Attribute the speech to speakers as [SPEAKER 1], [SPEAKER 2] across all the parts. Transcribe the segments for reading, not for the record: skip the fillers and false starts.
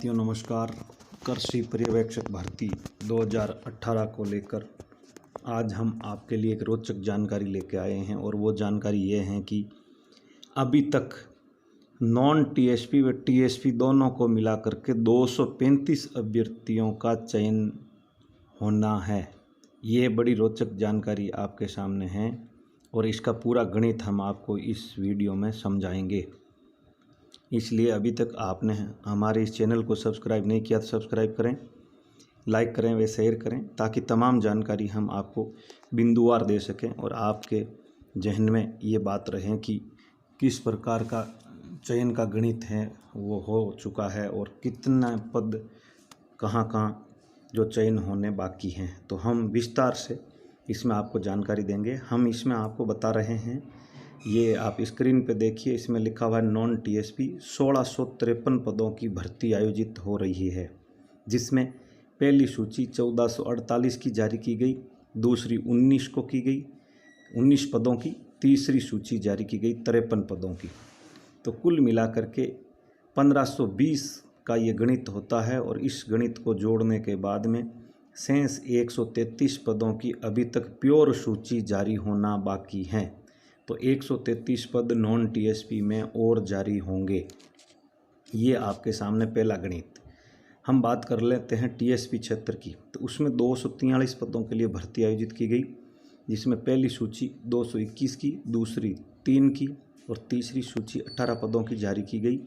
[SPEAKER 1] साथियों नमस्कार। कृषि पर्यवेक्षक भर्ती 2018 को लेकर आज हम आपके लिए एक रोचक जानकारी लेके आए हैं और वो जानकारी ये है कि अभी तक नॉन टीएसपी व टीएसपी दोनों को मिला करके 235 अभ्यर्थियों का चयन होना है। ये बड़ी रोचक जानकारी आपके सामने है और इसका पूरा गणित हम आपको इस वीडियो में समझाएंगे। इसलिए अभी तक आपने हमारे इस चैनल को सब्सक्राइब नहीं किया तो सब्सक्राइब करें, लाइक करें व शेयर करें ताकि तमाम जानकारी हम आपको बिंदुवार दे सकें और आपके जहन में ये बात रहे कि किस प्रकार का चयन का गणित है वो हो चुका है और कितना पद कहाँ कहाँ जो चयन होने बाकी हैं। तो हम विस्तार से इसमें आपको जानकारी देंगे। हम इसमें आपको बता रहे हैं, ये आप स्क्रीन पे देखिए, इसमें लिखा हुआ है नॉन टीएसपी 1653 पदों की भर्ती आयोजित हो रही है, जिसमें पहली सूची 1448 की जारी की गई, दूसरी 19 को की गई 19 पदों की, तीसरी सूची जारी की गई 53 पदों की। तो कुल मिलाकर के 1520 का ये गणित होता है और इस गणित को जोड़ने के बाद में शेष 133 पदों की अभी तक प्योर सूची जारी होना बाकी हैं। तो 133 पद नॉन टीएसपी में और जारी होंगे। ये आपके सामने पहला गणित। हम बात कर लेते हैं टीएसपी क्षेत्र की। तो उसमें 243 पदों के लिए भर्ती आयोजित की गई, जिसमें पहली सूची 221 की, दूसरी 3 की और तीसरी सूची 18 पदों की जारी की गई,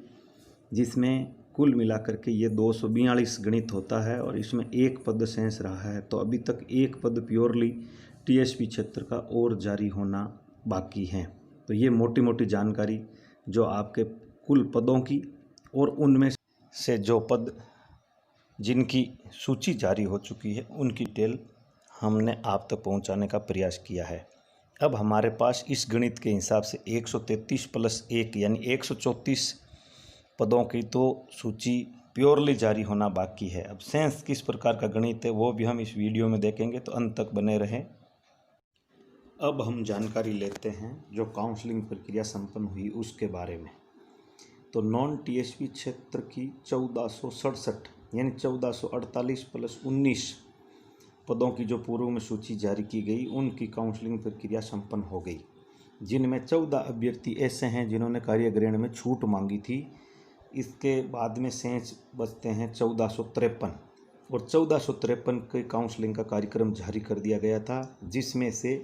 [SPEAKER 1] जिसमें कुल मिलाकर के ये 242 गणित होता है और इसमें एक पद शेष रहा है। तो अभी तक एक पद प्योरली टीएसपी क्षेत्र का और जारी होना बाकी हैं। तो ये मोटी मोटी जानकारी जो आपके कुल पदों की और उनमें से जो पद जिनकी सूची जारी हो चुकी है उनकी डिटेल हमने आप तक पहुंचाने का प्रयास किया है। अब हमारे पास इस गणित के हिसाब से 133 + 1 यानी 134 पदों की तो सूची प्योरली जारी होना बाकी है। अब शेष किस प्रकार का गणित है वो भी हम इस वीडियो में देखेंगे, तो अंत तक बने रहें। अब हम जानकारी लेते हैं जो काउंसलिंग प्रक्रिया संपन्न हुई उसके बारे में। तो नॉन टीएसपी क्षेत्र की 1467 यानी 1448 + 19 पदों की जो पूर्व में सूची जारी की गई उनकी काउंसलिंग प्रक्रिया संपन्न हो गई, जिनमें 14 अभ्यर्थी ऐसे हैं जिन्होंने कार्यग्रहण में छूट मांगी थी। इसके बाद में शेष बचते हैं 1453 और 1453 के काउंसलिंग का कार्यक्रम जारी कर दिया गया था, जिसमें से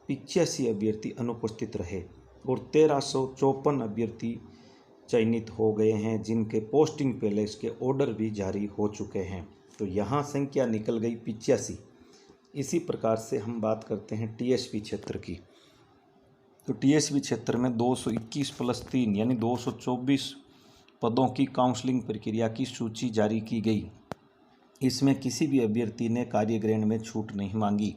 [SPEAKER 1] 85 अभ्यर्थी अनुपस्थित रहे और 1354 अभ्यर्थी चयनित हो गए हैं, जिनके पोस्टिंग पैलेस के ऑर्डर भी जारी हो चुके हैं। तो यहाँ संख्या निकल गई 85। इसी प्रकार से हम बात करते हैं टीएसपी क्षेत्र की। तो टीएसपी क्षेत्र में 221 + 3 यानी 224 पदों की काउंसलिंग प्रक्रिया की सूची जारी की गई। इसमें किसी भी अभ्यर्थी ने कार्यग्रहण में छूट नहीं मांगी,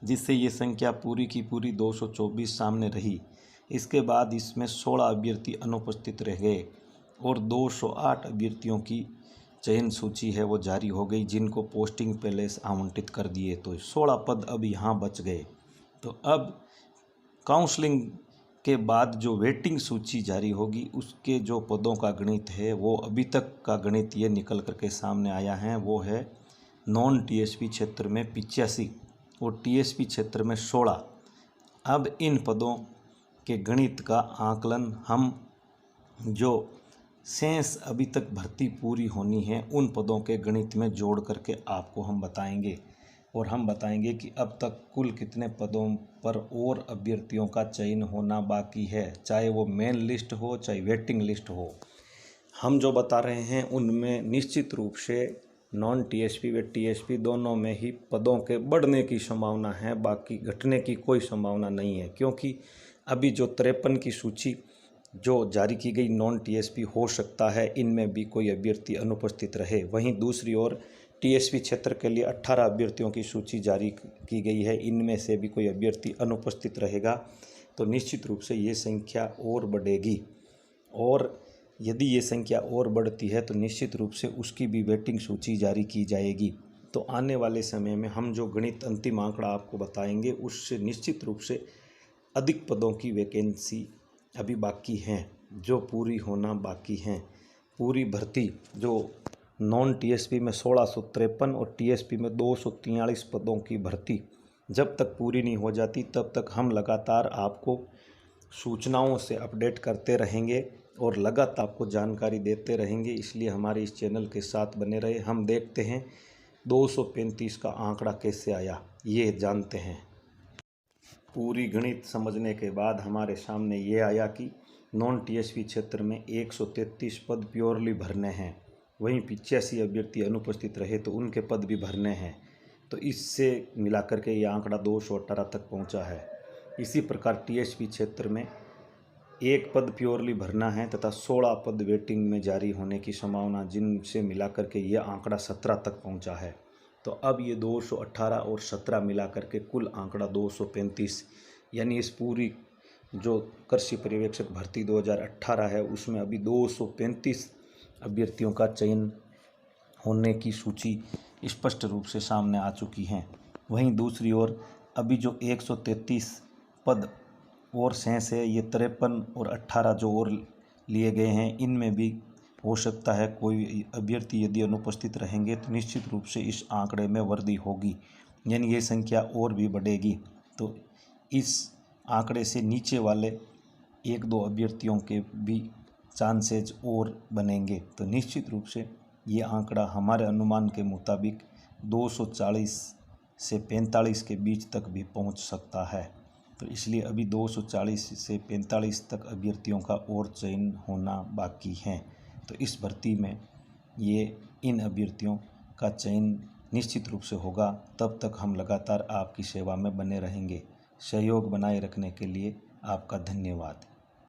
[SPEAKER 1] जिससे ये संख्या पूरी की पूरी 224 सामने रही। इसके बाद इसमें 16 अभ्यर्थी अनुपस्थित रह गए और 208 अभ्यर्थियों की चयन सूची है वो जारी हो गई, जिनको पोस्टिंग पैलेस आवंटित कर दिए। तो 16 पद अब यहाँ बच गए। तो अब काउंसलिंग के बाद जो वेटिंग सूची जारी होगी उसके जो पदों का गणित है वो अभी तक का गणित ये निकल करके सामने आया है, वो है नॉन टीएसपी क्षेत्र में 85 और टीएसपी क्षेत्र में 16। अब इन पदों के गणित का आकलन हम जो शेष अभी तक भर्ती पूरी होनी है उन पदों के गणित में जोड़ करके आपको हम बताएंगे और हम बताएंगे कि अब तक कुल कितने पदों पर और अभ्यर्थियों का चयन होना बाकी है, चाहे वो मेन लिस्ट हो चाहे वेटिंग लिस्ट हो। हम जो बता रहे हैं उनमें निश्चित रूप से नॉन टीएसपी व टीएसपी दोनों में ही पदों के बढ़ने की संभावना है, बाकी घटने की कोई संभावना नहीं है, क्योंकि अभी जो 53 की सूची जो जारी की गई नॉन टीएसपी हो सकता है इनमें भी कोई अभ्यर्थी अनुपस्थित रहे। वहीं दूसरी ओर टीएसपी क्षेत्र के लिए 18 अभ्यर्थियों की सूची जारी की गई है, इनमें से भी कोई अभ्यर्थी अनुपस्थित रहेगा तो निश्चित रूप से ये संख्या और बढ़ेगी और यदि ये संख्या और बढ़ती है तो निश्चित रूप से उसकी भी वेटिंग सूची जारी की जाएगी। तो आने वाले समय में हम जो गणित अंतिम आंकड़ा आपको बताएंगे उससे निश्चित रूप से अधिक पदों की वैकेंसी अभी बाकी हैं जो पूरी होना बाकी हैं। पूरी भर्ती जो नॉन टीएसपी में 1653 और टीएसपी में 243 पदों की भर्ती जब तक पूरी नहीं हो जाती तब तक हम लगातार आपको सूचनाओं से अपडेट करते रहेंगे और लगातार आपको जानकारी देते रहेंगे। इसलिए हमारे इस चैनल के साथ बने रहे। हम देखते हैं 235 का आंकड़ा कैसे आया, ये जानते हैं। पूरी गणित समझने के बाद हमारे सामने ये आया कि नॉन टीएसपी क्षेत्र में 133 पद प्योरली भरने हैं, वहीं 85 अभ्यर्थी अनुपस्थित रहे तो उनके पद भी भरने हैं। तो इससे मिलाकर के ये आंकड़ा 218 तक पहुंचा है। इसी प्रकार टीएसपी क्षेत्र में 1 पद प्योरली भरना है तथा 16 पद वेटिंग में जारी होने की संभावना, जिनसे मिलाकर के ये आंकड़ा 17 तक पहुंचा है। तो अब ये 218 और 17 मिलाकर के कुल आंकड़ा 235, यानी इस पूरी जो कृषि पर्यवेक्षक भर्ती 2018 है उसमें अभी 235 अभ्यर्थियों का चयन होने की सूची स्पष्ट रूप से सामने आ चुकी हैं। वहीं दूसरी ओर अभी जो 133 पद और शेष है, ये 53 और 18 जो और लिए गए हैं, इनमें भी हो सकता है कोई अभ्यर्थी यदि अनुपस्थित रहेंगे तो निश्चित रूप से इस आंकड़े में वृद्धि होगी, यानी ये संख्या और भी बढ़ेगी। तो इस आंकड़े से नीचे वाले 1-2 अभ्यर्थियों के भी चांसेज और बनेंगे। तो निश्चित रूप से ये आंकड़ा हमारे अनुमान के मुताबिक 240 से 45 के बीच तक भी पहुंच सकता है। तो इसलिए अभी 240 से 45 तक अभ्यर्थियों का और चयन होना बाकी है। तो इस भर्ती में इन अभ्यर्थियों का चयन निश्चित रूप से होगा। तब तक हम लगातार आपकी सेवा में बने रहेंगे। सहयोग बनाए रखने के लिए आपका धन्यवाद।